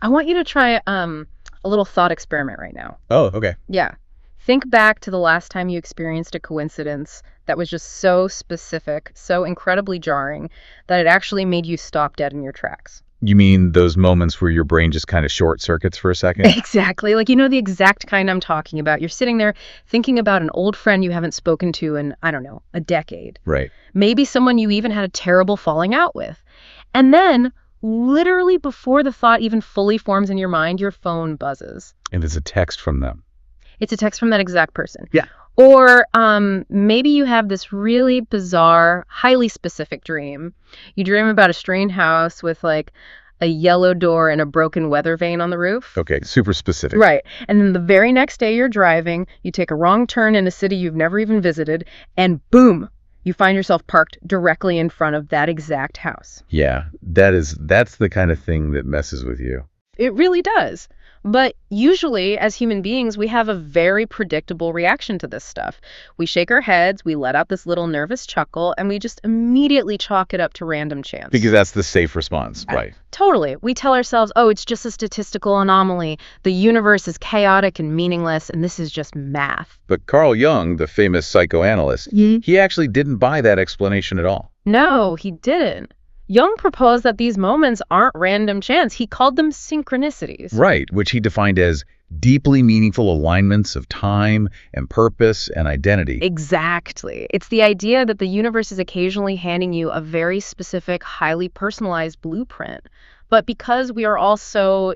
I want you to try a little thought experiment right now. Oh, okay. Yeah. Think back to the last time you experienced a coincidence that was just so specific, so incredibly jarring, that it actually made you stop dead in your tracks. You mean those moments where your brain just kind of short circuits for a second? Exactly. Like, you know, the exact kind I'm talking about. You're sitting there thinking about an old friend you haven't spoken to in, I don't know, a decade. Right. Maybe someone you even had a terrible falling out with. And then, literally before the thought even fully forms in your mind, your phone buzzes. And it's a text from them. It's a text from that exact person. Yeah. Or maybe you have this really bizarre, highly specific dream. You dream about a strange house with like a yellow door and a broken weather vane on the roof. Okay, super specific. Right. And then the very next day you're driving, you take a wrong turn in a city you've never even visited, and boom, you find yourself parked directly in front of that exact house. Yeah, that's the kind of thing that messes with you. It really does. But usually, as human beings, we have a very predictable reaction to this stuff. We shake our heads, we let out this little nervous chuckle, and we just immediately chalk it up to random chance. Because that's the safe response, right? Totally. We tell ourselves, oh, it's just a statistical anomaly. The universe is chaotic and meaningless, and this is just math. But Carl Jung, the famous psychoanalyst, he actually didn't buy that explanation at all. No, he didn't. Jung proposed that these moments aren't random chance. He called them synchronicities. Right, which he defined as deeply meaningful alignments of time and purpose and identity. Exactly. It's the idea that the universe is occasionally handing you a very specific, highly personalized blueprint. But because we are also,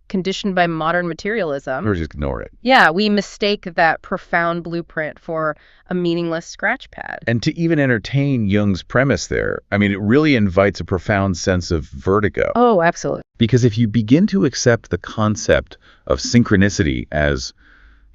conditioned by modern materialism, Or just ignore it. Yeah, we mistake that profound blueprint for a meaningless scratch pad. And to even entertain Jung's premise there, I mean, it really invites a profound sense of vertigo. Oh, absolutely. Because if you begin to accept the concept of synchronicity as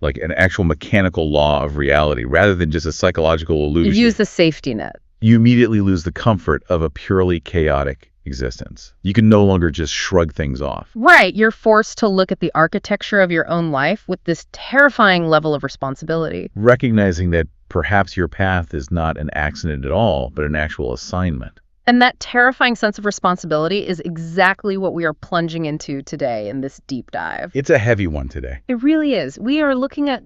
like an actual mechanical law of reality rather than just a psychological illusion, You use the safety net. you immediately lose the comfort of a purely chaotic existence. You can no longer just shrug things off. Right. You're forced to look at the architecture of your own life with this terrifying level of responsibility. Recognizing that perhaps your path is not an accident at all, but an actual assignment. And that terrifying sense of responsibility is exactly what we are plunging into today in this deep dive. It's a heavy one today. It really is. We are looking at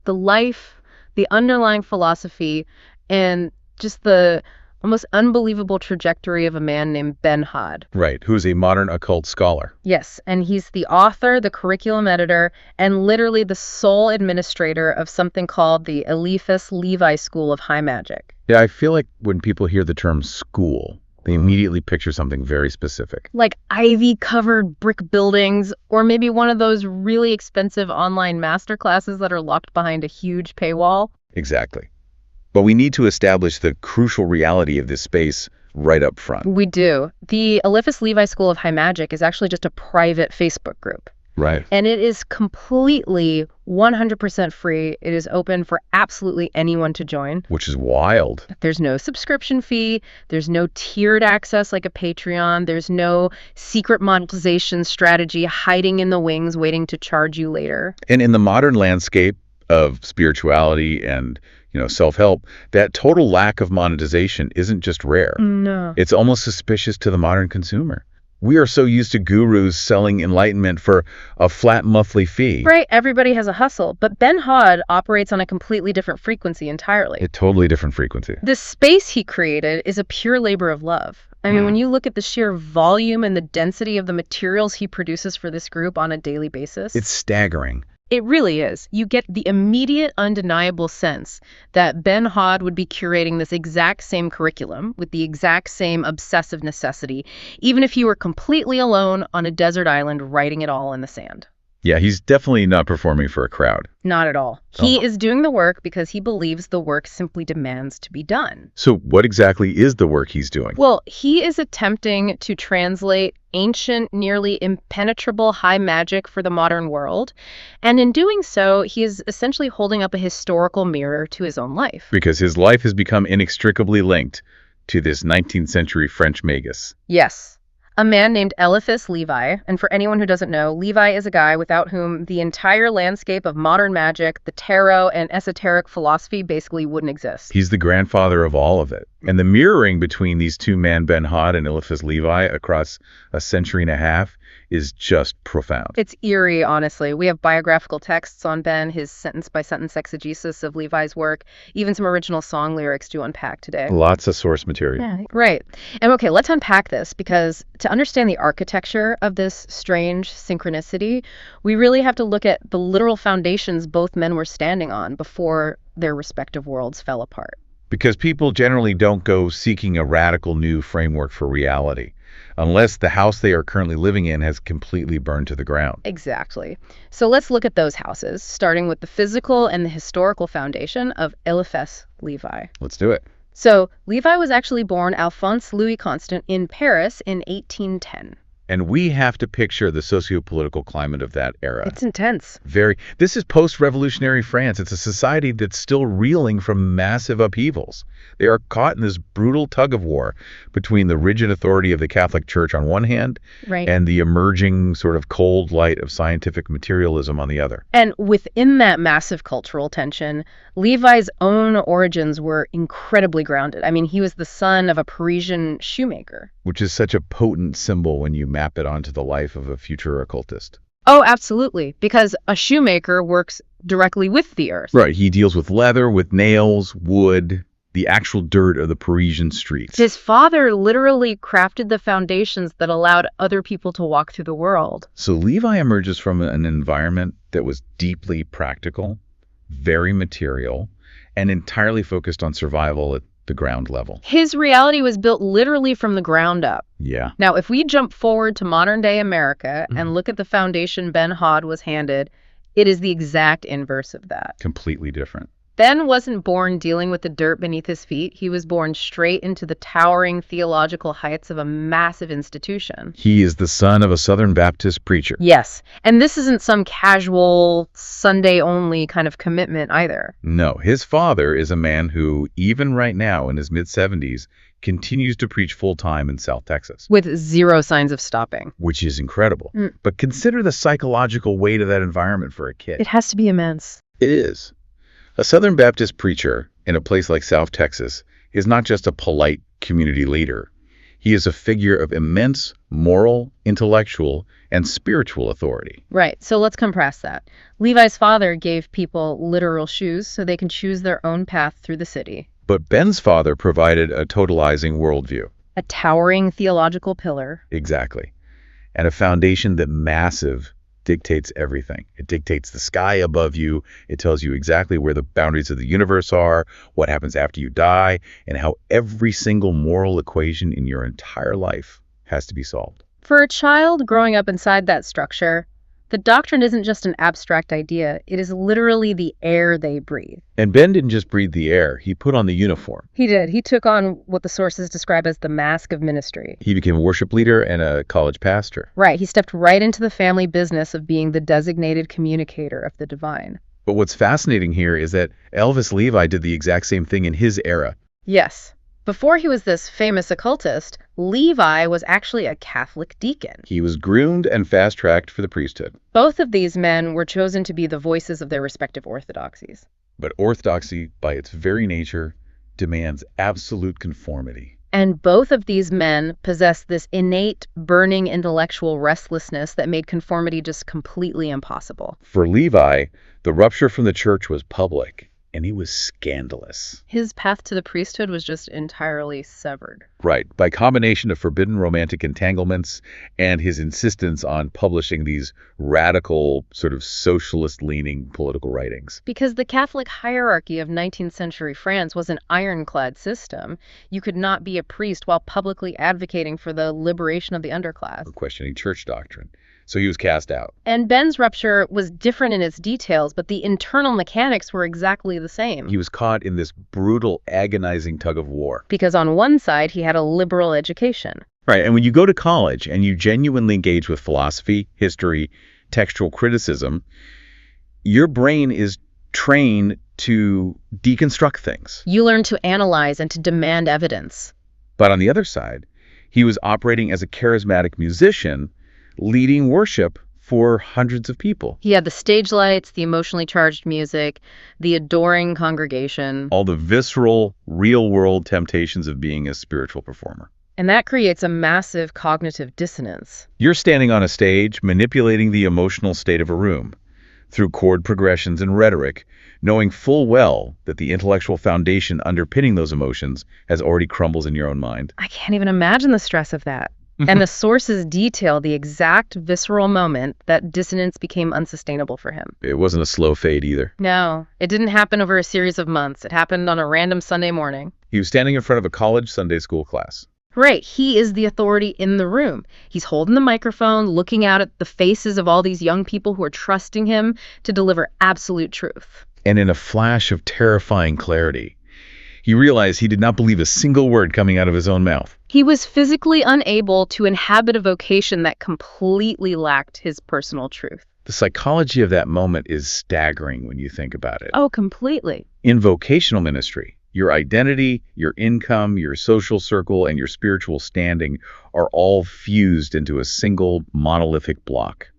the life, the underlying philosophy, and just the almost unbelievable trajectory of a man named Ben Hod. Right, who's a modern occult scholar. Yes, and he's the author, the curriculum editor, and literally the sole administrator of something called the Eliphas Levi School of High Magic. Yeah, I feel like when people hear the term school, they immediately picture something very specific. Like ivy-covered brick buildings, or maybe one of those really expensive online master classes that are locked behind a huge paywall. Exactly. But we need to establish the crucial reality of this space right up front. We do. The Eliphas Levi School of High Magic is actually just a private Facebook group. Right. And it is completely 100% free. It is open for absolutely anyone to join. Which is wild. There's no subscription fee. There's no tiered access like a Patreon. There's no secret monetization strategy hiding in the wings waiting to charge you later. And in the modern landscape of spirituality and self-help, that total lack of monetization isn't just rare. No. It's almost suspicious to the modern consumer. We are so used to gurus selling enlightenment for a flat monthly fee. Right, everybody has a hustle, but Ben Hod operates on a completely different frequency entirely. A totally different frequency. The space he created is a pure labor of love. I mean, when you look at the sheer volume and the density of the materials he produces for this group on a daily basis, It's staggering. It really is. You get the immediate, undeniable sense that Ben Hod would be curating this exact same curriculum with the exact same obsessive necessity, even if he were completely alone on a desert island writing it all in the sand. Yeah, he's definitely not performing for a crowd. Not at all. He is doing the work because he believes the work simply demands to be done. So what exactly is the work he's doing? Well, he is attempting to translate ancient, nearly impenetrable high magic for the modern world. And in doing so, he is essentially holding up a historical mirror to his own life. Because his life has become inextricably linked to this 19th century French magus. Yes. A man named Eliphas Levi, and for anyone who doesn't know, Levi is a guy without whom the entire landscape of modern magic, the tarot, and esoteric philosophy basically wouldn't exist. He's the grandfather of all of it. And the mirroring between these two men, Ben Hod and Eliphas Levi, across a century and a half is just profound. It's eerie, honestly. We have biographical texts on Ben, his sentence-by-sentence exegesis of Levi's work, even some original song lyrics to unpack today. Lots of source material. Yeah, right. And okay, let's unpack this, because to understand the architecture of this strange synchronicity, we really have to look at the literal foundations both men were standing on before their respective worlds fell apart. Because people generally don't go seeking a radical new framework for reality unless the house they are currently living in has completely burned to the ground. Exactly. So let's look at those houses, starting with the physical and the historical foundation of Eliphas Levi. Let's do it. So Levi was actually born Alphonse Louis Constant in Paris in 1810. And we have to picture the socio-political climate of that era. It's intense. This is post-revolutionary France. It's a society that's still reeling from massive upheavals. They are caught in this brutal tug-of-war between the rigid authority of the Catholic Church on one hand, Right. and the emerging sort of cold light of scientific materialism on the other. And within that massive cultural tension, Levi's own origins were incredibly grounded. I mean, he was the son of a Parisian shoemaker. Which is such a potent symbol when you map it onto the life of a future occultist. Oh, absolutely, because a shoemaker works directly with the earth. Right, he deals with leather, with nails, wood, the actual dirt of the Parisian streets. His father literally crafted the foundations that allowed other people to walk through the world. So Levi emerges from an environment that was deeply practical, very material, and entirely focused on survival at the ground level. His reality was built literally from the ground up. Yeah. Now, if we jump forward to modern-day America and look at the foundation Ben Hod was handed, it is the exact inverse of that. Completely different. Ben wasn't born dealing with the dirt beneath his feet. He was born straight into the towering theological heights of a massive institution. He is the son of a Southern Baptist preacher. Yes, and this isn't some casual, Sunday-only kind of commitment either. No, his father is a man who, even right now in his mid-70s, continues to preach full-time in South Texas. With zero signs of stopping. Which is incredible. But consider the psychological weight of that environment for a kid. It has to be immense. It is. A Southern Baptist preacher in a place like South Texas is not just a polite community leader. He is a figure of immense moral, intellectual, and spiritual authority. Right, so let's contrast that. Levi's father gave people literal shoes so they can choose their own path through the city. But Ben's father provided a totalizing worldview. A towering theological pillar. Exactly. And a foundation that massive dictates everything. It dictates the sky above you. It tells you exactly where the boundaries of the universe are, what happens after you die, and how every single moral equation in your entire life has to be solved. For a child growing up inside that structure, the doctrine isn't just an abstract idea. It is literally the air they breathe. And Ben didn't just breathe the air. He put on the uniform. He did. He took on what the sources describe as the mask of ministry. He became a worship leader and a college pastor. Right. He stepped right into the family business of being the designated communicator of the divine. But what's fascinating here is that Elvis Levi did the exact same thing in his era. Yes. Before he was this famous occultist, Levi was actually a Catholic deacon. He was groomed and fast-tracked for the priesthood. Both of these men were chosen to be the voices of their respective orthodoxies. But orthodoxy, by its very nature, demands absolute conformity. And both of these men possessed this innate, burning intellectual restlessness that made conformity just completely impossible. For Levi, the rupture from the church was public, and it was scandalous. His path to the priesthood was just entirely severed. Right, by combination of forbidden romantic entanglements and his insistence on publishing these radical, sort of socialist-leaning political writings. Because the Catholic hierarchy of 19th century France was an ironclad system. You could not be a priest while publicly advocating for the liberation of the underclass. Or questioning church doctrine. So he was cast out. And Ben's rupture was different in its details, but the internal mechanics were exactly the same. He was caught in this brutal, agonizing tug of war. Because on one side, he had a liberal education. Right, and when you go to college and you genuinely engage with philosophy, history, textual criticism, your brain is trained to deconstruct things. You learn to analyze and to demand evidence. But on the other side, he was operating as a charismatic musician, leading worship for hundreds of people. He had the stage lights, the emotionally charged music, the adoring congregation. All the visceral, real-world temptations of being a spiritual performer. And that creates a massive cognitive dissonance. You're standing on a stage, manipulating the emotional state of a room through chord progressions and rhetoric, knowing full well that the intellectual foundation underpinning those emotions has already crumbled in your own mind. I can't even imagine the stress of that. And the sources detail the exact visceral moment that dissonance became unsustainable for him. It wasn't a slow fade either. No, it didn't happen over a series of months. It happened on a random Sunday morning. He was standing in front of a college Sunday school class. Right, he is the authority in the room. He's holding the microphone, looking out at the faces of all these young people who are trusting him to deliver absolute truth. And in a flash of terrifying clarity, he realized he did not believe a single word coming out of his own mouth. He was physically unable to inhabit a vocation that completely lacked his personal truth. The psychology of that moment is staggering when you think about it. Oh, completely. In vocational ministry, your identity, your income, your social circle, and your spiritual standing are all fused into a single monolithic block.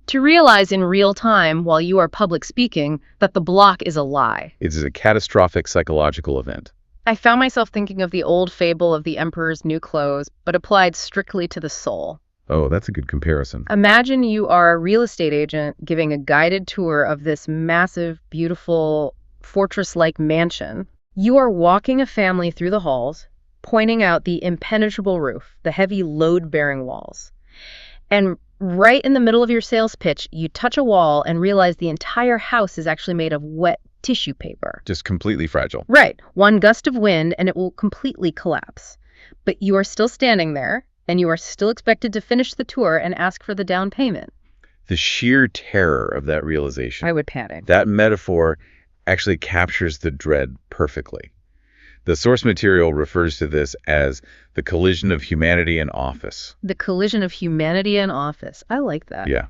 To realize in real time while you are public speaking that the block is a lie. It is a catastrophic psychological event. I found myself thinking of the old fable of the emperor's new clothes, but applied strictly to the soul. Oh, that's a good comparison. Imagine you are a real estate agent giving a guided tour of this massive, beautiful, fortress-like mansion. You are walking a family through the halls, pointing out the impenetrable roof, the heavy load-bearing walls. And right in the middle of your sales pitch, you touch a wall and realize the entire house is actually made of wet tissue paper. Just completely fragile. Right. One gust of wind and it will completely collapse. But you are still standing there, and you are still expected to finish the tour and ask for the down payment. The sheer terror of that realization. I would panic. That metaphor actually captures the dread perfectly. The source material refers to this as the collision of humanity and office. The collision of humanity and office. I like that. Yeah.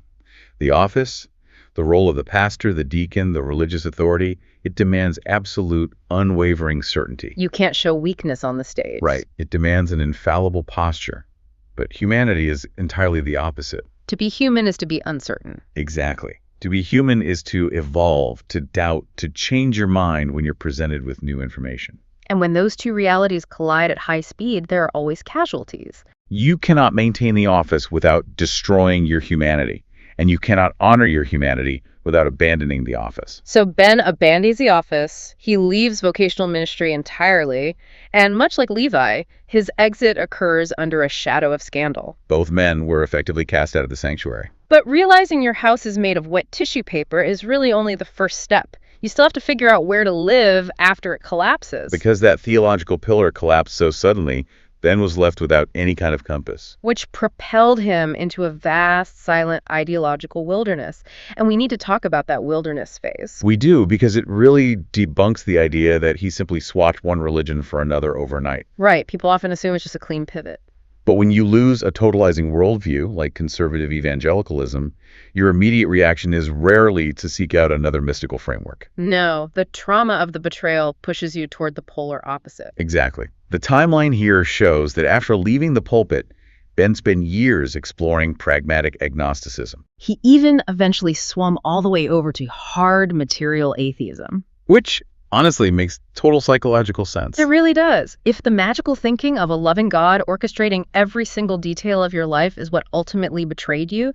The office, the role of the pastor, the deacon, the religious authority, it demands absolute, unwavering certainty. You can't show weakness on the stage. Right. It demands an infallible posture. But humanity is entirely the opposite. To be human is to be uncertain. Exactly. To be human is to evolve, to doubt, to change your mind when you're presented with new information. And when those two realities collide at high speed, there are always casualties. You cannot maintain the office without destroying your humanity, and you cannot honor your humanity without abandoning the office. So Ben abandons the office, he leaves vocational ministry entirely, and much like Levi, his exit occurs under a shadow of scandal. Both men were effectively cast out of the sanctuary. But realizing your house is made of wet tissue paper is really only the first step. You still have to figure out where to live after it collapses. Because that theological pillar collapsed so suddenly, Ben was left without any kind of compass. Which propelled him into a vast, silent, ideological wilderness. And we need to talk about that wilderness phase. We do, because it really debunks the idea that he simply swapped one religion for another overnight. Right. People often assume it's just a clean pivot. But when you lose a totalizing worldview, like conservative evangelicalism, your immediate reaction is rarely to seek out another mystical framework. No, the trauma of the betrayal pushes you toward the polar opposite. Exactly. The timeline here shows that after leaving the pulpit, Ben spent years exploring pragmatic agnosticism. He even eventually swum all the way over to hard material atheism. Which honestly makes total psychological sense. It really does. If the magical thinking of a loving God orchestrating every single detail of your life is what ultimately betrayed you,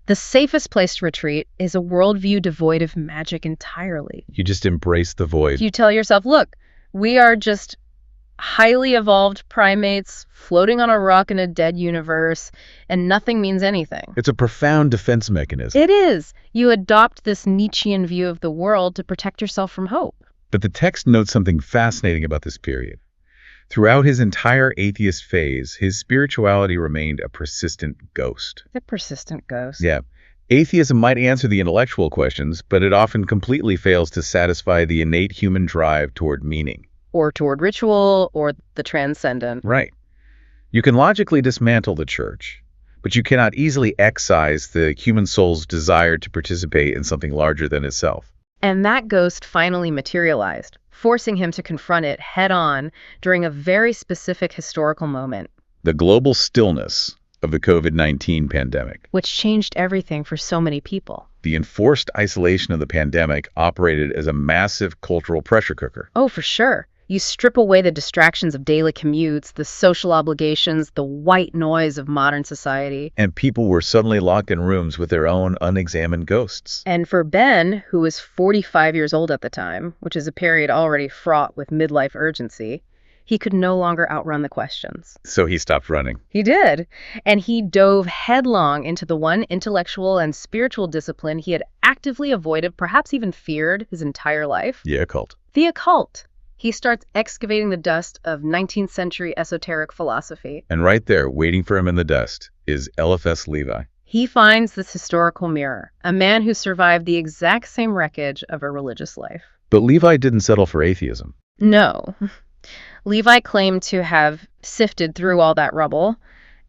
the safest place to retreat is a worldview devoid of magic entirely. You just embrace the void. You tell yourself, look, we are just highly evolved primates floating on a rock in a dead universe, and nothing means anything. It's a profound defense mechanism. It is. You adopt this Nietzschean view of the world to protect yourself from hope. But the text notes something fascinating about this period. Throughout his entire atheist phase, his spirituality remained a persistent ghost. The persistent ghost. Yeah. Atheism might answer the intellectual questions, but it often completely fails to satisfy the innate human drive toward meaning. Or toward ritual, or the transcendent. Right. You can logically dismantle the church, but you cannot easily excise the human soul's desire to participate in something larger than itself. And that ghost finally materialized, forcing him to confront it head-on during a very specific historical moment. The global stillness of the COVID-19 pandemic. Which changed everything for so many people. The enforced isolation of the pandemic operated as a massive cultural pressure cooker. Oh, for sure. You strip away the distractions of daily commutes, the social obligations, the white noise of modern society. And people were suddenly locked in rooms with their own unexamined ghosts. And for Ben, who was 45 years old at the time, which is a period already fraught with midlife urgency, he could no longer outrun the questions. So he stopped running. He did. And he dove headlong into the one intellectual and spiritual discipline he had actively avoided, perhaps even feared, his entire life. The occult. The occult. He starts excavating the dust of 19th century esoteric philosophy. And right there, waiting for him in the dust, is Eliphas Levi. He finds this historical mirror, a man who survived the exact same wreckage of a religious life. But Levi didn't settle for atheism. No. Levi claimed to have sifted through all that rubble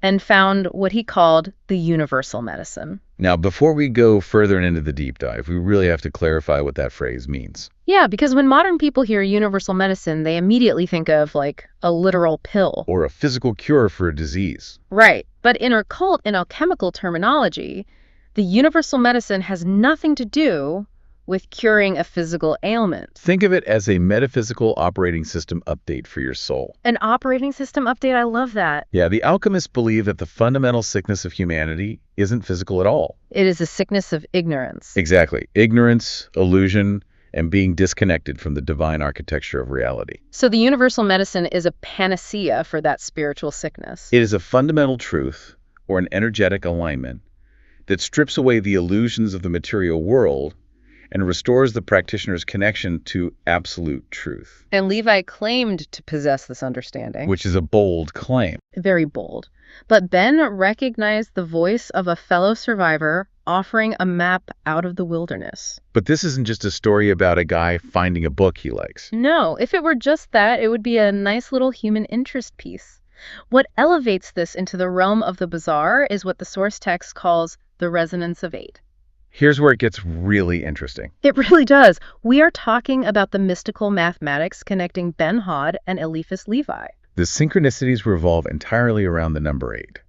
and found what he called the universal medicine. Now, before we go further into the deep dive, we really have to clarify what that phrase means. Yeah, because when modern people hear universal medicine, they immediately think of, like, a literal pill. Or a physical cure for a disease. Right. But in occult and alchemical terminology, the universal medicine has nothing to do with curing a physical ailment. Think of it as a metaphysical operating system update for your soul. An operating system update? I love that. Yeah, the alchemists believe that the fundamental sickness of humanity isn't physical at all. It is a sickness of ignorance. Exactly. Ignorance, illusion, and being disconnected from the divine architecture of reality. So the universal medicine is a panacea for that spiritual sickness. It is a fundamental truth, or an energetic alignment, that strips away the illusions of the material world and restores the practitioner's connection to absolute truth. And Levi claimed to possess this understanding. Which is a bold claim. Very bold. But Ben recognized the voice of a fellow survivor offering a map out of the wilderness. But this isn't just a story about a guy finding a book he likes. No, if it were just that, it would be a nice little human interest piece. What elevates this into the realm of the bizarre is what the source text calls the resonance of eight. Here's where it gets really interesting. It really does. We are talking about the mystical mathematics connecting Ben Hod and Eliphas Levi. The synchronicities revolve entirely around the number 8,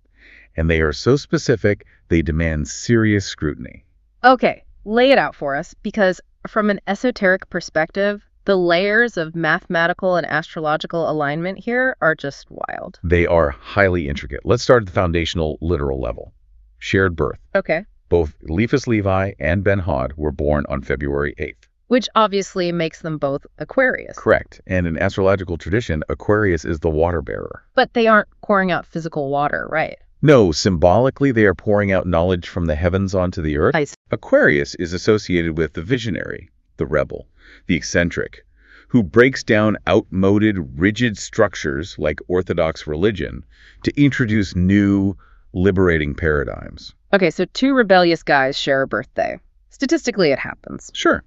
and they are so specific they demand serious scrutiny. Okay, lay it out for us, because from an esoteric perspective, the layers of mathematical and astrological alignment here are just wild. They are highly intricate. Let's start at the foundational literal level. Shared birth. Okay. Both Eliphas Levi and Ben Hod were born on February 8th. Which obviously makes them both Aquarius. Correct. And in astrological tradition, Aquarius is the water bearer. But they aren't pouring out physical water, right? No, symbolically they are pouring out knowledge from the heavens onto the earth. I see. Aquarius is associated with the visionary, the rebel, the eccentric, who breaks down outmoded, rigid structures like Orthodox religion to introduce new, liberating paradigms. Okay, so two rebellious guys share a birthday. Statistically, it happens. Sure.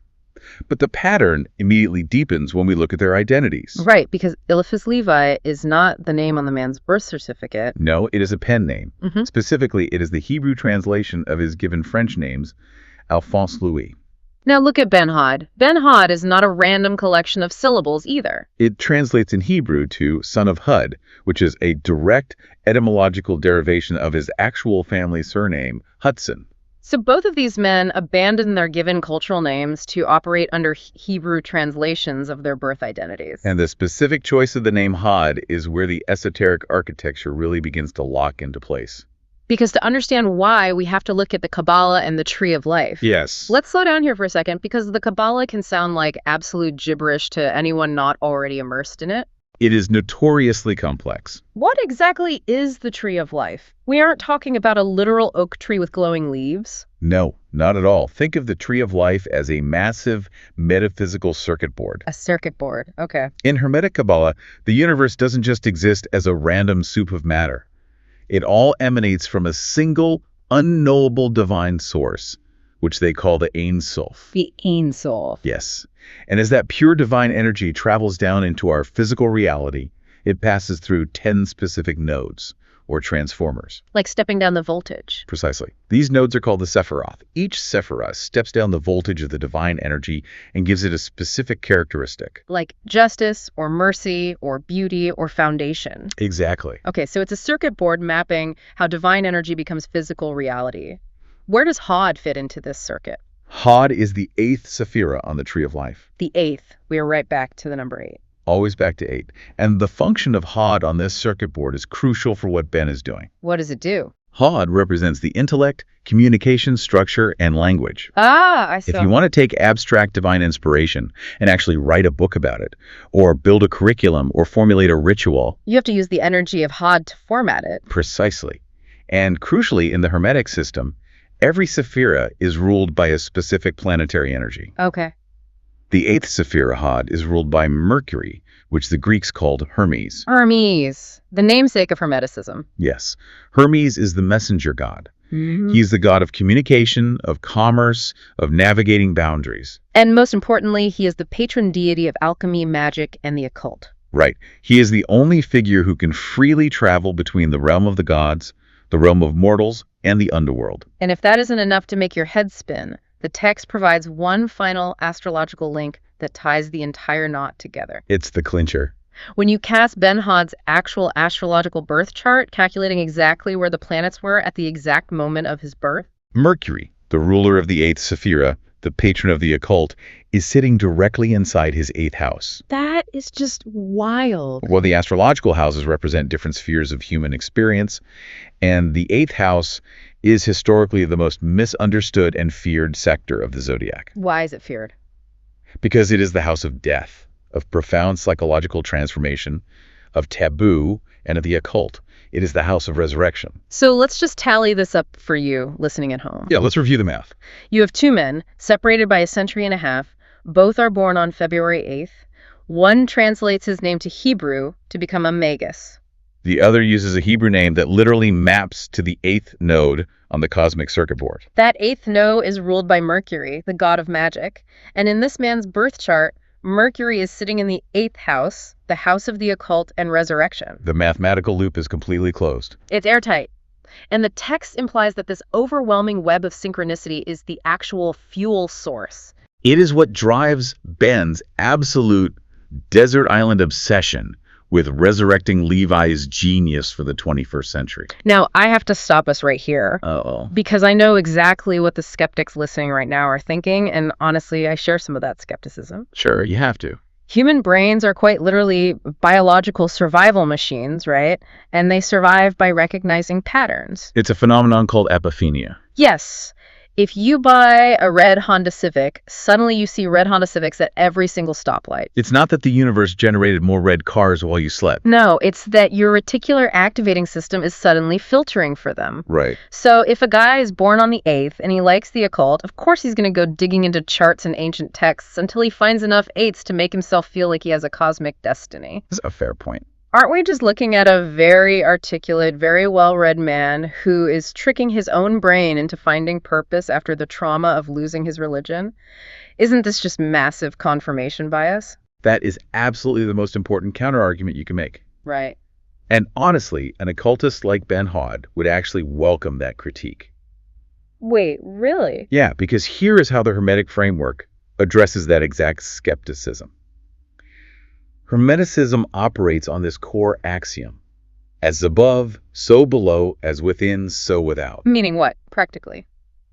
But the pattern immediately deepens when we look at their identities. Right, because Eliphas Levi is not the name on the man's birth certificate. No, it is a pen name. Mm-hmm. Specifically, it is the Hebrew translation of his given French names, Alphonse Louis. Now look at Ben Hod. Ben Hod is not a random collection of syllables either. It translates in Hebrew to son of Hud, which is a direct etymological derivation of his actual family surname, Hudson. So both of these men abandoned their given cultural names to operate under Hebrew translations of their birth identities. And the specific choice of the name Hod is where the esoteric architecture really begins to lock into place. Because to understand why, we have to look at the Kabbalah and the Tree of Life. Yes. Let's slow down here for a second, because the Kabbalah can sound like absolute gibberish to anyone not already immersed in it. It is notoriously complex. What exactly is the Tree of Life? We aren't talking about a literal oak tree with glowing leaves. No, not at all. Think of the Tree of Life as a massive metaphysical circuit board. A circuit board, okay. In Hermetic Kabbalah, the universe doesn't just exist as a random soup of matter. It all emanates from a single, unknowable divine source, which they call the Ein Sof. The Ein Sof. Yes. And as that pure divine energy travels down into our physical reality, it passes through 10 specific nodes, or transformers. Like stepping down the voltage. Precisely. These nodes are called the Sephiroth. Each Sephiroth steps down the voltage of the divine energy and gives it a specific characteristic. Like justice, or mercy, or beauty, or foundation. Exactly. Okay, so it's a circuit board mapping how divine energy becomes physical reality. Where does Hod fit into this circuit? Hod is the 8th Sephira on the Tree of Life. The 8th. We are right back to the number 8. Always back to 8. And the function of HOD on this circuit board is crucial for what Ben is doing. What does it do? HOD represents the intellect, communication, structure, and language. Ah, I If saw. you want to take abstract divine inspiration and actually write a book about it, or build a curriculum, or formulate a ritual, You have to use the energy of Hod to format it. precisely. And crucially, in the Hermetic system, every Sephira is ruled by a specific planetary energy. Okay. The 8th Sephira, HOD, is ruled by Mercury, which the Greeks called Hermes. Hermes, the namesake of Hermeticism. Yes, Hermes is the messenger god. Mm-hmm. He's the god of communication, of commerce, of navigating boundaries. And most importantly, he is the patron deity of alchemy, magic, and the occult. Right. He is the only figure who can freely travel between the realm of the gods, the realm of mortals, and the underworld. And if that isn't enough to make your head spin, the text provides one final astrological link that ties the entire knot together. It's the clincher. When you cast Ben Hod's actual astrological birth chart, calculating exactly where the planets were at the exact moment of his birth, Mercury, the ruler of the 8th Sephira, the patron of the occult, is sitting directly inside his 8th house. that is just wild. Well, the astrological houses represent different spheres of human experience, and the 8th house is historically the most misunderstood and feared sector of the zodiac, Why is it feared? because it is the house of death, of profound psychological transformation, of taboo, and of the occult. It is the house of resurrection. So let's just tally this up for you listening at home. Yeah, let's review the math. You have two men, separated by a century and a half. Both are born on February 8th. One translates his name to Hebrew to become a magus. The other uses a Hebrew name that literally maps to the 8th node on the cosmic circuit board. That 8th node is ruled by Mercury, the god of magic. And in this man's birth chart, Mercury is sitting in the 8th house, the house of the occult and resurrection. The mathematical loop is completely closed. It's airtight. And the text implies that this overwhelming web of synchronicity is the actual fuel source. It is what drives Ben's absolute desert island obsession with resurrecting Levi's genius for the 21st century. Now, I have to stop us right here. Uh-oh. Because I know exactly what the skeptics listening right now are thinking, and honestly, I share some of that skepticism. Sure, you have to. Human brains are quite literally biological survival machines, right? And they survive by recognizing patterns. It's a phenomenon called epiphania. Yes. If you buy a red Honda Civic, suddenly you see red Honda Civics at every single stoplight. It's not that the universe generated more red cars while you slept. No, it's that your reticular activating system is suddenly filtering for them. Right. So if a guy is born on the 8th and he likes the occult, of course he's going to go digging into charts and ancient texts until he finds enough 8s to make himself feel like he has a cosmic destiny. That's a fair point. Aren't we just looking at a very articulate, very well-read man who is tricking his own brain into finding purpose after the trauma of losing his religion? Isn't this just massive confirmation bias? That is absolutely the most important counterargument you can make. Right. And honestly, an occultist like Ben Hod would actually welcome that critique. Wait, really? Yeah, because here is how the Hermetic framework addresses that exact skepticism. Hermeticism operates on this core axiom: as above, so below, as within, so without. Meaning what, practically?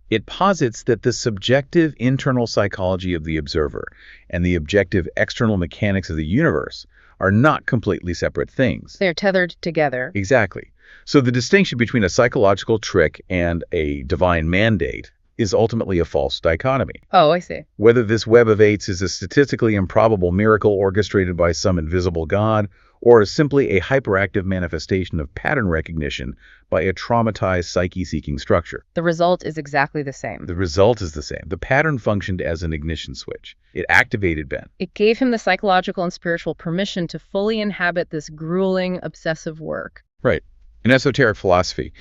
It posits that the subjective internal psychology of the observer and the objective external mechanics of the universe are not completely separate things. They're tethered together. Exactly. So the distinction between a psychological trick and a divine mandate is ultimately a false dichotomy. Oh, I see. Whether this web of 8s is a statistically improbable miracle orchestrated by some invisible god, or is simply a hyperactive manifestation of pattern recognition by a traumatized psyche-seeking structure. The result is exactly the same. The result is the same. The pattern functioned as an ignition switch. It activated Ben. It gave him the psychological and spiritual permission to fully inhabit this grueling, obsessive work. Right. In esoteric philosophy,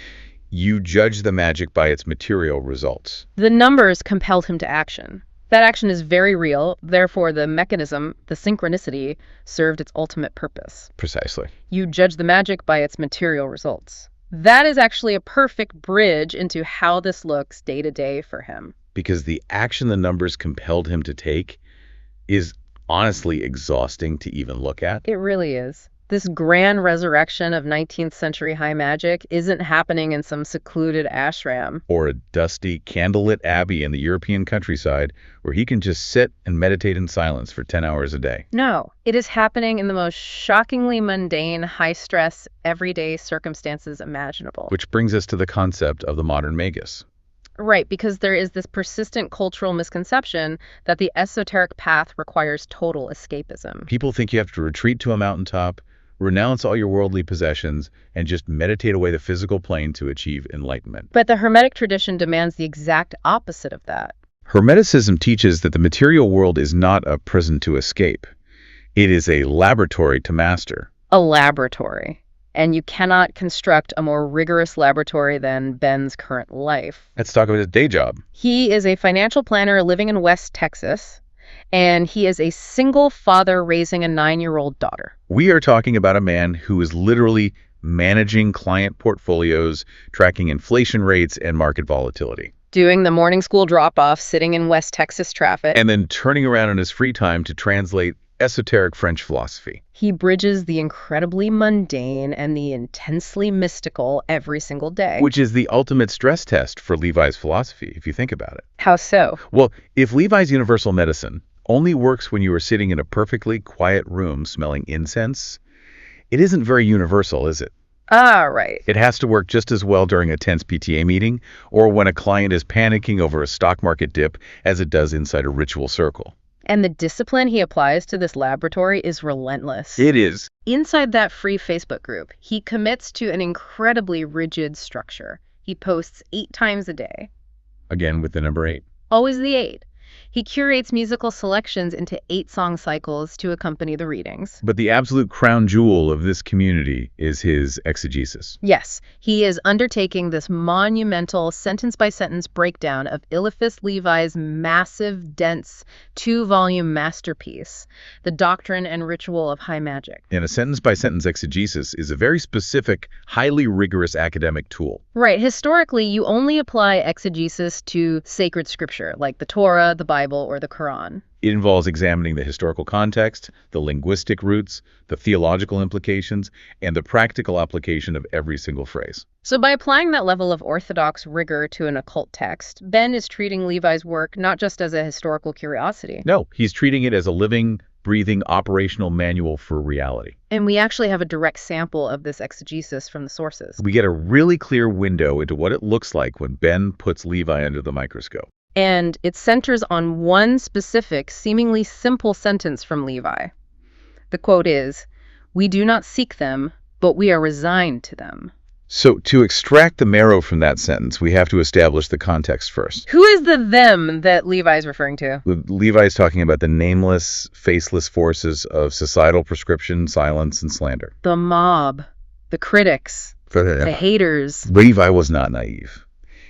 you judge the magic by its material results. The numbers compelled him to action. That action is very real, therefore the mechanism, the synchronicity, served its ultimate purpose. Precisely. You judge the magic by its material results. That is actually a perfect bridge into how this looks day to day for him. Because the action the numbers compelled him to take is honestly exhausting to even look at. It really is. This grand resurrection of 19th century high magic isn't happening in some secluded ashram. Or a dusty, candlelit abbey in the European countryside where he can just sit and meditate in silence for 10 hours a day. No, it is happening in the most shockingly mundane, high-stress, everyday circumstances imaginable. Which brings us to the concept of the modern magus. Right, because there is this persistent cultural misconception that the esoteric path requires total escapism. People think you have to retreat to a mountaintop, renounce all your worldly possessions, and just meditate away the physical plane to achieve enlightenment. But the Hermetic tradition demands the exact opposite of that. Hermeticism teaches that the material world is not a prison to escape. It is a laboratory to master. A laboratory. And you cannot construct a more rigorous laboratory than Ben's current life. Let's talk about his day job. He is a financial planner living in West Texas, and he is a single father raising a 9-year-old daughter. We are talking about a man who is literally managing client portfolios, tracking inflation rates and market volatility. Doing the morning school drop-off, sitting in West Texas traffic. And then turning around in his free time to translate esoteric French philosophy. He bridges the incredibly mundane and the intensely mystical every single day. Which is the ultimate stress test for Levi's philosophy, if you think about it. How so? Well, if Levi's universal medicine only works when you are sitting in a perfectly quiet room smelling incense, it isn't very universal, is it? Ah, right. It has to work just as well during a tense PTA meeting or when a client is panicking over a stock market dip as it does inside a ritual circle. And the discipline he applies to this laboratory is relentless. It is. Inside that free Facebook group, he commits to an incredibly rigid structure. He posts 8 times a day. Again, with the number 8. Always the 8. He curates musical selections into 8-song cycles to accompany the readings. But the absolute crown jewel of this community is his exegesis. Yes, he is undertaking this monumental sentence-by-sentence breakdown of Eliphas Levi's massive, dense, 2-volume masterpiece, The Doctrine and Ritual of High Magic. And a sentence-by-sentence exegesis is a very specific, highly rigorous academic tool. Right. Historically, you only apply exegesis to sacred scripture, like the Torah, the Bible, or the Quran. It involves examining the historical context, the linguistic roots, the theological implications, and the practical application of every single phrase. So by applying that level of orthodox rigor to an occult text, Ben is treating Levi's work not just as a historical curiosity. No, he's treating it as a living, breathing, operational manual for reality. And we actually have a direct sample of this exegesis from the sources. We get a really clear window into what it looks like when Ben puts Levi under the microscope. And it centers on one specific, seemingly simple sentence from Levi. The quote is, "We do not seek them, but we are resigned to them." So to extract the marrow from that sentence, we have to establish the context first. Who is the them that Levi is referring to? Levi is talking about the nameless, faceless forces of societal prescription, silence, and slander. The mob, the critics, the haters. Levi was not naive.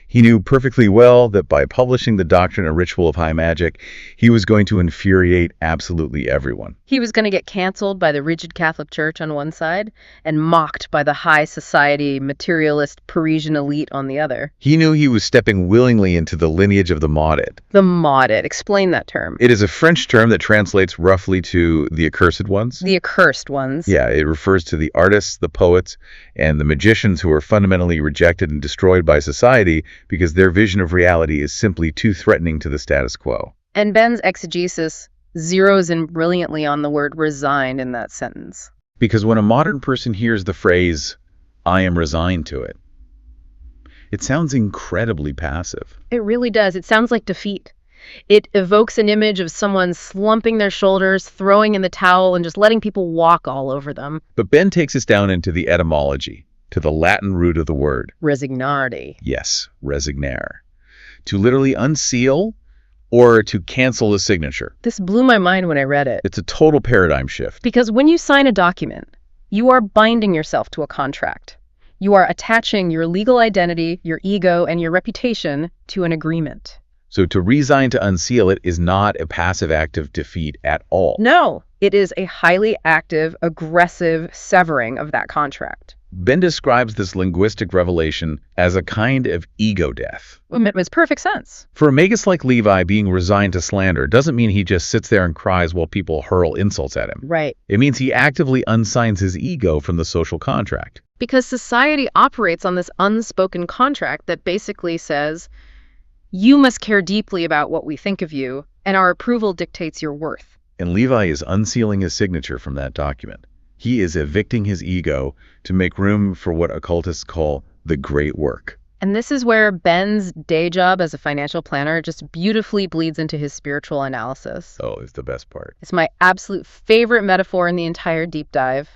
He knew perfectly well that by publishing the Doctrine and Ritual of High Magic, he was going to infuriate absolutely everyone. He was going to get canceled by the rigid Catholic Church on one side and mocked by the high society, materialist Parisian elite on the other. He knew he was stepping willingly into the lineage of the maudit. The maudit. Explain that term. It is a French term that translates roughly to the accursed ones. The accursed ones. Yeah, it refers to the artists, the poets, and the magicians who are fundamentally rejected and destroyed by society because their vision of reality is simply too threatening to the status quo. And Ben's exegesis zeroes in brilliantly on the word resigned in that sentence. Because when a modern person hears the phrase, "I am resigned to it," it sounds incredibly passive. It really does. It sounds like defeat. It evokes an image of someone slumping their shoulders, throwing in the towel, and just letting people walk all over them. But Ben takes us down into the etymology, to the Latin root of the word. Resignardi. Yes, resignare. To literally unseal or to cancel a signature. This blew my mind when I read it. It's a total paradigm shift. Because when you sign a document, you are binding yourself to a contract. You are attaching your legal identity, your ego, and your reputation to an agreement. So to resign to unseal it is not a passive act of defeat at all. No, it is a highly active, aggressive severing of that contract. Ben describes this linguistic revelation as a kind of ego death. It makes perfect sense. For a magus like Levi, being resigned to slander doesn't mean he just sits there and cries while people hurl insults at him. Right. It means he actively unsigns his ego from the social contract. Because society operates on this unspoken contract that basically says, you must care deeply about what we think of you, and our approval dictates your worth. And Levi is unsealing his signature from that document. He is evicting his ego to make room for what occultists call the great work. And this is where Ben's day job as a financial planner just beautifully bleeds into his spiritual analysis. Oh, it's the best part. It's my absolute favorite metaphor in the entire deep dive.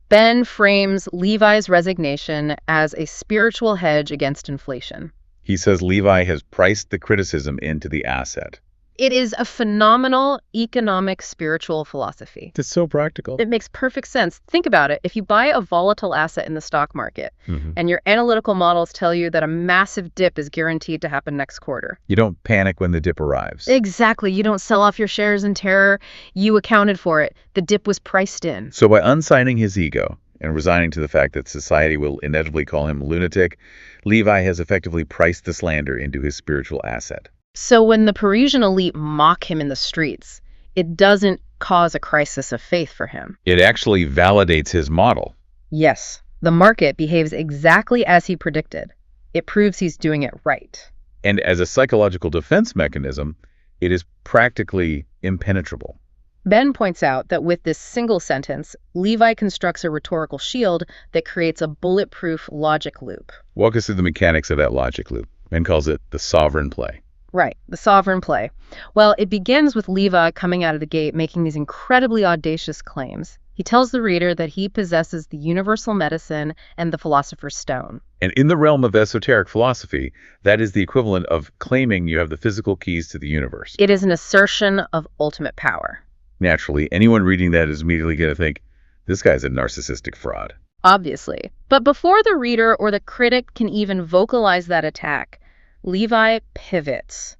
Ben frames Levi's resignation as a spiritual hedge against inflation. He says Levi has priced the criticism into the asset. It is a phenomenal economic spiritual philosophy. It's so practical. It makes perfect sense. Think about it. If you buy a volatile asset in the stock market and your analytical models tell you that a massive dip is guaranteed to happen next quarter. You don't panic when the dip arrives. Exactly. You don't sell off your shares in terror. You accounted for it. The dip was priced in. So by unsigning his ego and resigning to the fact that society will inevitably call him a lunatic, Levi has effectively priced the slander into his spiritual asset. So when the Parisian elite mock him in the streets, it doesn't cause a crisis of faith for him. It actually validates his model. Yes, the market behaves exactly as he predicted. It proves he's doing it right. And as a psychological defense mechanism, it is practically impenetrable. Ben points out that with this single sentence, Levi constructs a rhetorical shield that creates a bulletproof logic loop. Walk us through the mechanics of that logic loop. Ben calls it the sovereign play. Right, the sovereign play. Well, it begins with Levi coming out of the gate making these incredibly audacious claims. He tells the reader that he possesses the universal medicine and the philosopher's stone. And in the realm of esoteric philosophy, that is the equivalent of claiming you have the physical keys to the universe. It is an assertion of ultimate power. Naturally, anyone reading that is immediately going to think, this guy's a narcissistic fraud. Obviously. But before the reader or the critic can even vocalize that attack, Levi pivots.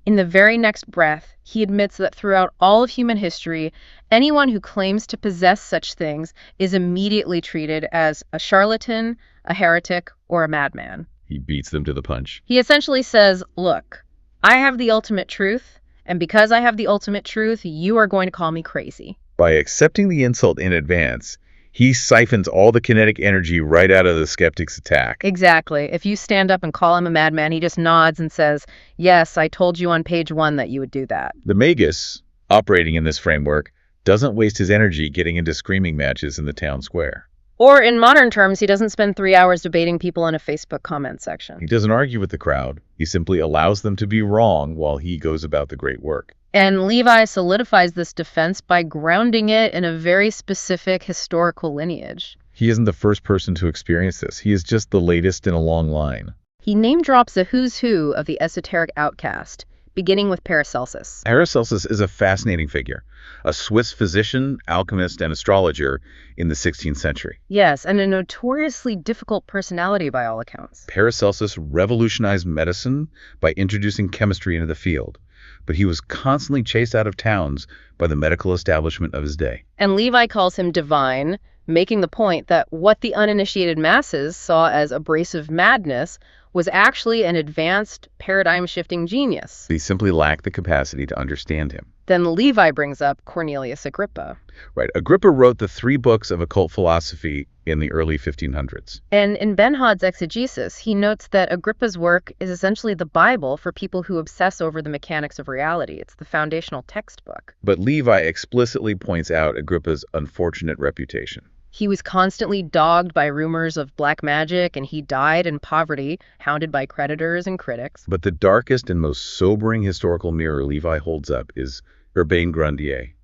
In the very next breath, he admits that throughout all of human history, anyone who claims to possess such things is immediately treated as a charlatan, a heretic, or a madman. He beats them to the punch. He essentially says, look, I have the ultimate truth, and because I have the ultimate truth, you are going to call me crazy. By accepting the insult in advance, he siphons all the kinetic energy right out of the skeptic's attack. Exactly. If you stand up and call him a madman, he just nods and says, yes, I told you on page 1 that you would do that. The magus, operating in this framework, doesn't waste his energy getting into screaming matches in the town square. Or in modern terms, he doesn't spend 3 hours debating people in a Facebook comment section. He doesn't argue with the crowd. He simply allows them to be wrong while he goes about the great work. And Levi solidifies this defense by grounding it in a very specific historical lineage. He isn't the first person to experience this. He is just the latest in a long line. He name drops a who's who of the esoteric outcast, beginning with Paracelsus. Paracelsus is a fascinating figure, a Swiss physician, alchemist, and astrologer in the 16th century. Yes, and a notoriously difficult personality by all accounts. Paracelsus revolutionized medicine by introducing chemistry into the field, but he was constantly chased out of towns by the medical establishment of his day. And Levi calls him divine, making the point that what the uninitiated masses saw as abrasive madness was actually an advanced, paradigm-shifting genius. They simply lacked the capacity to understand him. Then Levi brings up Cornelius Agrippa. Right. Agrippa wrote the 3 books of occult philosophy in the early 1500s. And in Ben Hod's exegesis, he notes that Agrippa's work is essentially the Bible for people who obsess over the mechanics of reality. It's the foundational textbook. But Levi explicitly points out Agrippa's unfortunate reputation. He was constantly dogged by rumors of black magic, and he died in poverty, hounded by creditors and critics. But the darkest and most sobering historical mirror Levi holds up is Urbain Grandier.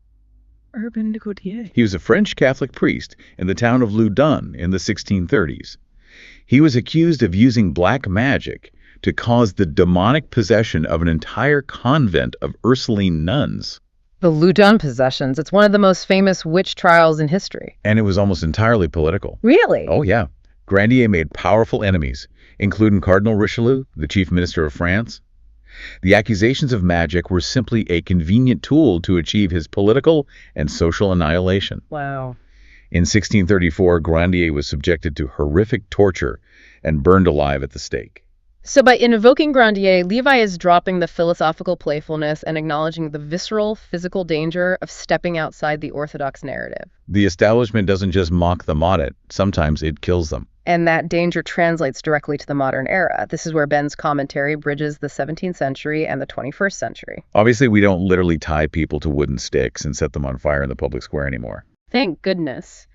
Urbain de Grandier. He was a French Catholic priest in the town of Loudun in the 1630s. He was accused of using black magic to cause the demonic possession of an entire convent of Ursuline nuns. The Loudun possessions. It's one of the most famous witch trials in history. And it was almost entirely political. Really? Oh, yeah. Grandier made powerful enemies, including Cardinal Richelieu, the chief minister of France. The accusations of magic were simply a convenient tool to achieve his political and social annihilation. Wow. In 1634, Grandier was subjected to horrific torture and burned alive at the stake. So by invoking Grandier, Levi is dropping the philosophical playfulness and acknowledging the visceral, physical danger of stepping outside the orthodox narrative. The establishment doesn't just mock the maudit, sometimes it kills them. And that danger translates directly to the modern era. This is where Ben's commentary bridges the 17th century and the 21st century. Obviously, we don't literally tie people to wooden sticks and set them on fire in the public square anymore. Thank goodness.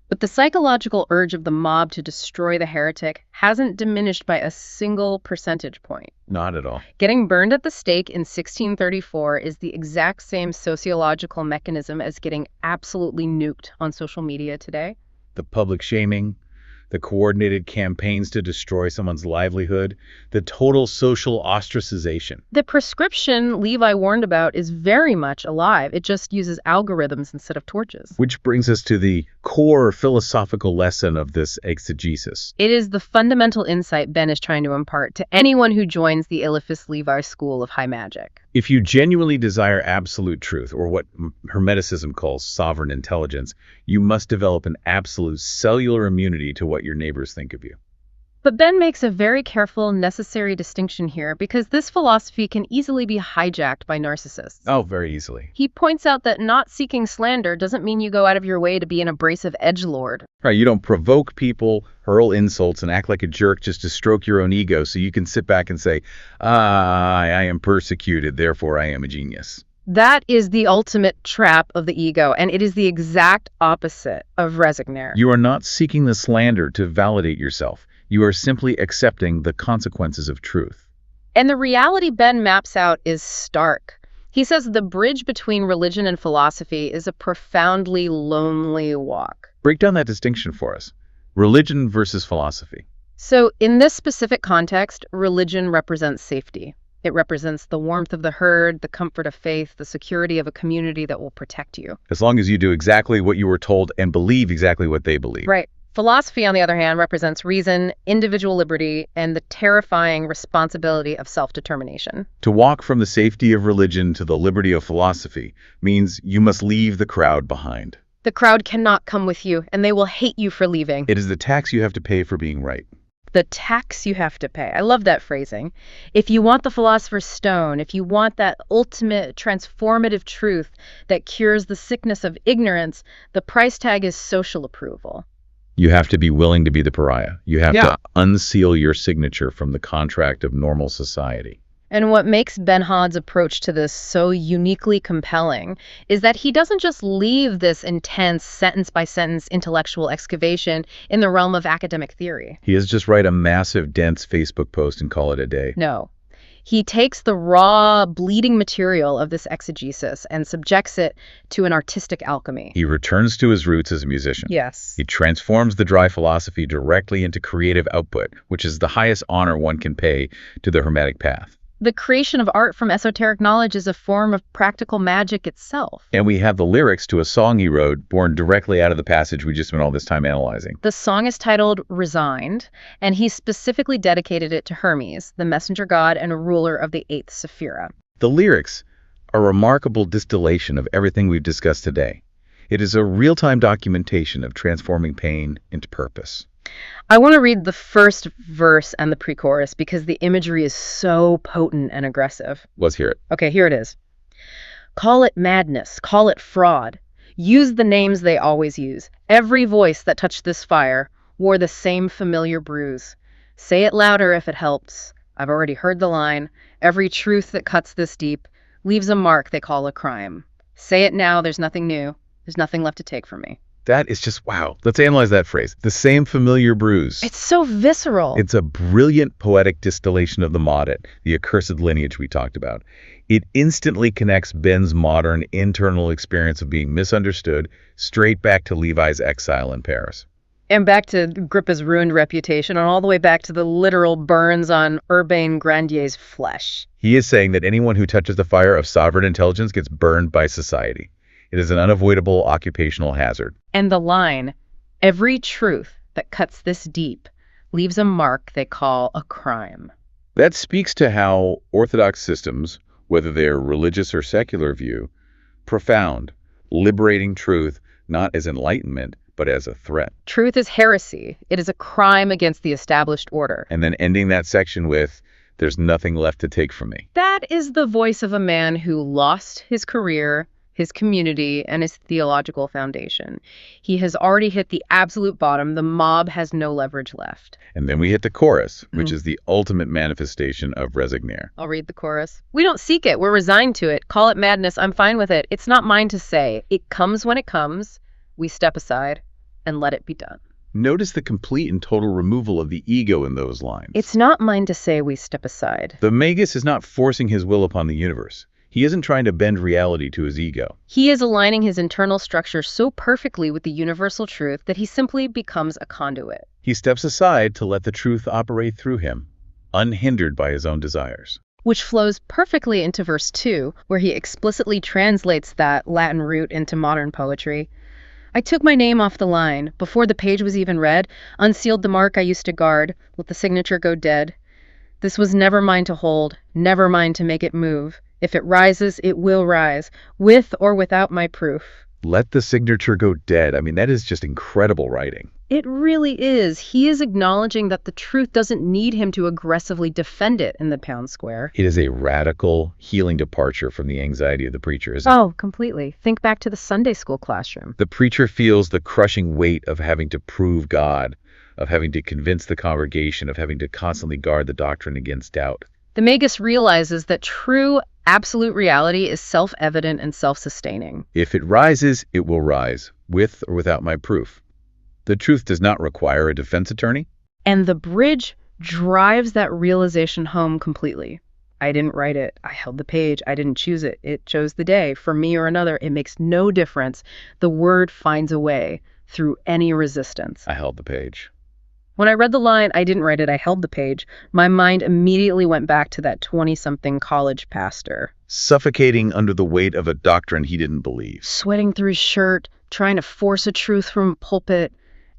But the psychological urge of the mob to destroy the heretic hasn't diminished by a single percentage point. Not at all. Getting burned at the stake in 1634 is the exact same sociological mechanism as getting absolutely nuked on social media today. The public shaming, the coordinated campaigns to destroy someone's livelihood, the total social ostracization. The prescription Levi warned about is very much alive. It just uses algorithms instead of torches. Which brings us to the core philosophical lesson of this exegesis. It is the fundamental insight Ben is trying to impart to anyone who joins the Eliphas Levi school of high magic. If you genuinely desire absolute truth, or what Hermeticism calls sovereign intelligence, you must develop an absolute cellular immunity to what your neighbors think of you. But Ben makes a very careful, necessary distinction here because this philosophy can easily be hijacked by narcissists. Oh, very easily. He points out that not seeking slander doesn't mean you go out of your way to be an abrasive edgelord. Right, you don't provoke people, hurl insults, and act like a jerk just to stroke your own ego so you can sit back and say, I am persecuted, therefore I am a genius. That is the ultimate trap of the ego, and it is the exact opposite of resignaire. You are not seeking the slander to validate yourself. You are simply accepting the consequences of truth. And the reality Ben maps out is stark. He says the bridge between religion and philosophy is a profoundly lonely walk. Break down that distinction for us. Religion versus philosophy. So in this specific context, religion represents safety. It represents the warmth of the herd, the comfort of faith, the security of a community that will protect you. As long as you do exactly what you were told and believe exactly what they believe. Right. Philosophy, on the other hand, represents reason, individual liberty, and the terrifying responsibility of self-determination. To walk from the safety of religion to the liberty of philosophy means you must leave the crowd behind. The crowd cannot come with you, and they will hate you for leaving. It is the tax you have to pay for being right. The tax you have to pay. I love that phrasing. If you want the philosopher's stone, if you want that ultimate transformative truth that cures the sickness of ignorance, the price tag is social approval. You have to be willing to be the pariah. You have to unseal your signature from the contract of normal society. And what makes Ben Hod's approach to this so uniquely compelling is that he doesn't just leave this intense sentence-by-sentence intellectual excavation in the realm of academic theory. He doesn't just write a massive, dense Facebook post and call it a day. No. He takes the raw, bleeding material of this exegesis and subjects it to an artistic alchemy. He returns to his roots as a musician. Yes. He transforms the dry philosophy directly into creative output, which is the highest honor one can pay to the Hermetic path. The creation of art from esoteric knowledge is a form of practical magic itself. And we have the lyrics to a song he wrote, born directly out of the passage we just spent all this time analyzing. The song is titled Resigned, and he specifically dedicated it to Hermes, the messenger god and ruler of the 8th Sephira. The lyrics are a remarkable distillation of everything we've discussed today. It is a real-time documentation of transforming pain into purpose. I want to read the first verse and the pre-chorus because the imagery is so potent and aggressive. Let's hear it. Okay, here it is. Call it madness, call it fraud. Use the names they always use. Every voice that touched this fire wore the same familiar bruise. Say it louder if it helps. I've already heard the line. Every truth that cuts this deep leaves a mark they call a crime. Say it now, there's nothing new. There's nothing left to take from me. That is just wow. Let's analyze that phrase. The same familiar bruise. It's so visceral. It's a brilliant poetic distillation of the maudit, the accursed lineage we talked about. It instantly connects Ben's modern internal experience of being misunderstood straight back to Levi's exile in Paris. And back to Agrippa's ruined reputation, and all the way back to the literal burns on Urbain Grandier's flesh. He is saying that anyone who touches the fire of sovereign intelligence gets burned by society. It is an unavoidable occupational hazard. And the line, every truth that cuts this deep leaves a mark they call a crime. That speaks to how orthodox systems, whether they're religious or secular view, profound, liberating truth not as enlightenment, but as a threat. Truth is heresy. It is a crime against the established order. And then ending that section with, there's nothing left to take from me. That is the voice of a man who lost his career, his community, and his theological foundation. He has already hit the absolute bottom. The mob has no leverage left. And then we hit the chorus, which is the ultimate manifestation of resignare. I'll read the chorus. We don't seek it. We're resigned to it. Call it madness. I'm fine with it. It's not mine to say. It comes when it comes. We step aside and let it be done. Notice the complete and total removal of the ego in those lines. It's not mine to say. We step aside. The Magus is not forcing his will upon the universe. He isn't trying to bend reality to his ego. He is aligning his internal structure so perfectly with the universal truth that he simply becomes a conduit. He steps aside to let the truth operate through him, unhindered by his own desires. Which flows perfectly into verse 2, where he explicitly translates that Latin root into modern poetry. I took my name off the line, before the page was even read, unsealed the mark I used to guard, let the signature go dead. This was never mine to hold, never mine to make it move. If it rises, it will rise, with or without my proof. Let the signature go dead. I mean, that is just incredible writing. It really is. He is acknowledging that the truth doesn't need him to aggressively defend it in the pound square. It is a radical, healing departure from the anxiety of the preacher, isn't it? Oh, completely. Think back to the Sunday school classroom. The preacher feels the crushing weight of having to prove God, of having to convince the congregation, of having to constantly guard the doctrine against doubt. The Magus realizes that true, absolute reality is self-evident and self-sustaining. If it rises, it will rise, with or without my proof. The truth does not require a defense attorney. And the bridge drives that realization home completely. I didn't write it. I held the page. I didn't choose it. It chose the day. For me or another, it makes no difference. The word finds a way through any resistance. I held the page. When I read the line, I didn't write it, I held the page, my mind immediately went back to that 20-something college pastor. Suffocating under the weight of a doctrine he didn't believe. Sweating through his shirt, trying to force a truth from a pulpit.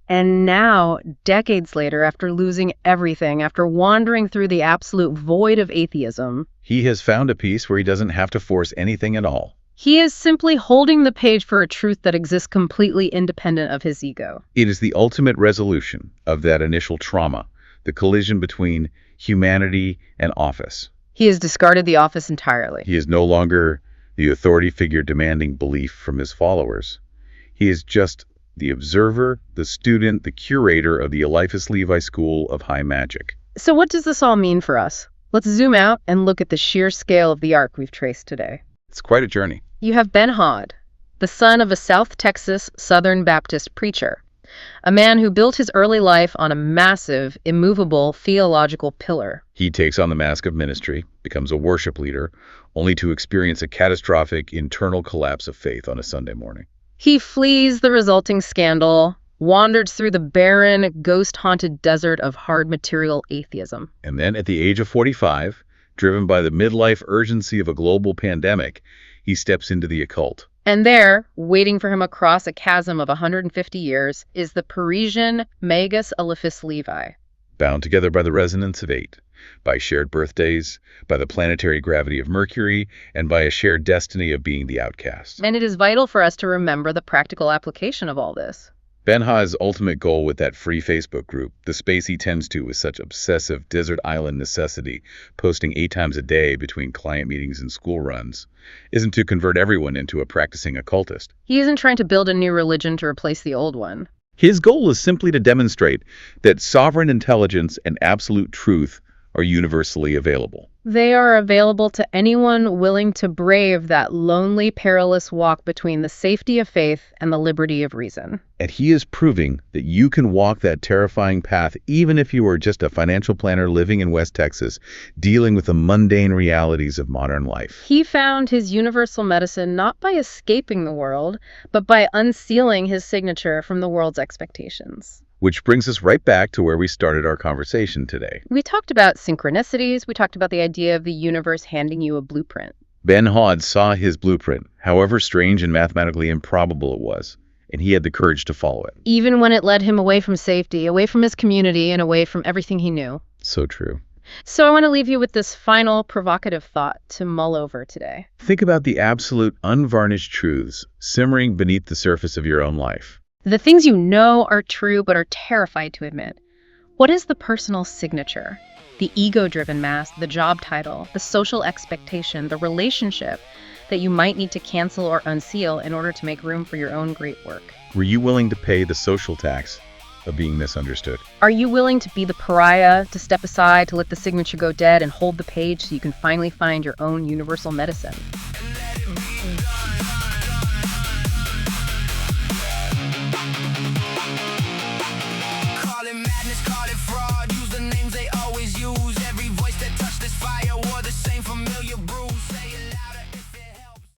And now, decades later, after losing everything, after wandering through the absolute void of atheism, he has found a peace where he doesn't have to force anything at all. He is simply holding the page for a truth that exists completely independent of his ego. It is the ultimate resolution of that initial trauma, the collision between humanity and office. He has discarded the office entirely. He is no longer the authority figure demanding belief from his followers. He is just the observer, the student, the curator of the Eliphas Levi School of High Magic. So what does this all mean for us? Let's zoom out and look at the sheer scale of the arc we've traced today. It's quite a journey. You have Ben Hod, the son of a South Texas Southern Baptist preacher, a man who built his early life on a massive, immovable theological pillar. He takes on the mask of ministry, becomes a worship leader, only to experience a catastrophic internal collapse of faith on a Sunday morning. He flees the resulting scandal, wanders through the barren, ghost-haunted desert of hard material atheism. And then at the age of 45, driven by the midlife urgency of a global pandemic, he steps into the occult. And there, waiting for him across a chasm of 150 years, is the Parisian Magus Eliphas Levi. Bound together by the resonance of 8, by shared birthdays, by the planetary gravity of Mercury, and by a shared destiny of being the outcast. And it is vital for us to remember the practical application of all this. Ben Ha's ultimate goal with that free Facebook group, the space he tends to with such obsessive desert island necessity, posting 8 times a day between client meetings and school runs, isn't to convert everyone into a practicing occultist. He isn't trying to build a new religion to replace the old one. His goal is simply to demonstrate that sovereign intelligence and absolute truth are universally available. They are available to anyone willing to brave that lonely, perilous walk between the safety of faith and the liberty of reason. And he is proving that you can walk that terrifying path even if you are just a financial planner living in West Texas, dealing with the mundane realities of modern life. He found his universal medicine not by escaping the world, but by unsealing his signature from the world's expectations. Which brings us right back to where we started our conversation today. We talked about synchronicities. We talked about the idea of the universe handing you a blueprint. Ben Hod saw his blueprint, however strange and mathematically improbable it was, and he had the courage to follow it. Even when it led him away from safety, away from his community, and away from everything he knew. So true. So I want to leave you with this final provocative thought to mull over today. Think about the absolute unvarnished truths simmering beneath the surface of your own life. The things you know are true but are terrified to admit. What is the personal signature? The ego-driven mask, the job title, the social expectation, the relationship that you might need to cancel or unseal in order to make room for your own great work. Were you willing to pay the social tax of being misunderstood? Are you willing to be the pariah, to step aside, to let the signature go dead and hold the page so you can finally find your own universal medicine?